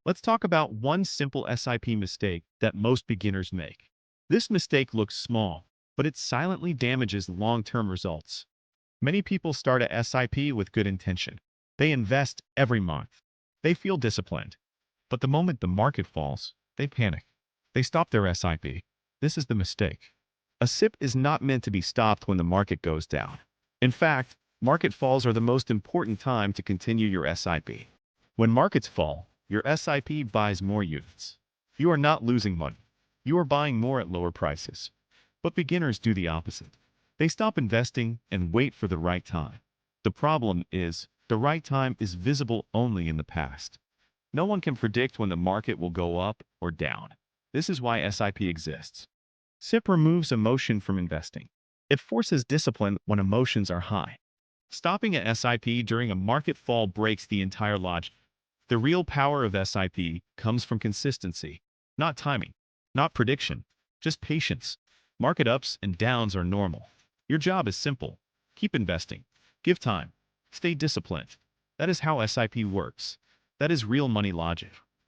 Let's talk about one simple SIP mistake that most beginners make. This mistake looks small, but it silently damages long-term results. Many people start a SIP with good intention. They invest every month. They feel disciplined. But the moment the market falls, they panic. They stop their SIP. This is the mistake. A SIP is not meant to be stopped when the market goes down. In fact, market falls are the most important time to continue your SIP. When markets fall, your SIP buys more units. You are not losing money. You are buying more at lower prices. But beginners do the opposite. They stop investing and wait for the right time. The problem is, the right time is visible only in the past. No one can predict when the market will go up or down. This is why SIP exists. SIP removes emotion from investing. It forces discipline when emotions are high. Stopping a SIP during a market fall breaks the entire logic. The real power of SIP comes from consistency, not timing, not prediction, just patience. Market ups and downs are normal. Your job is simple. Keep investing. Give time. Stay disciplined. That is how SIP works. That is real money logic.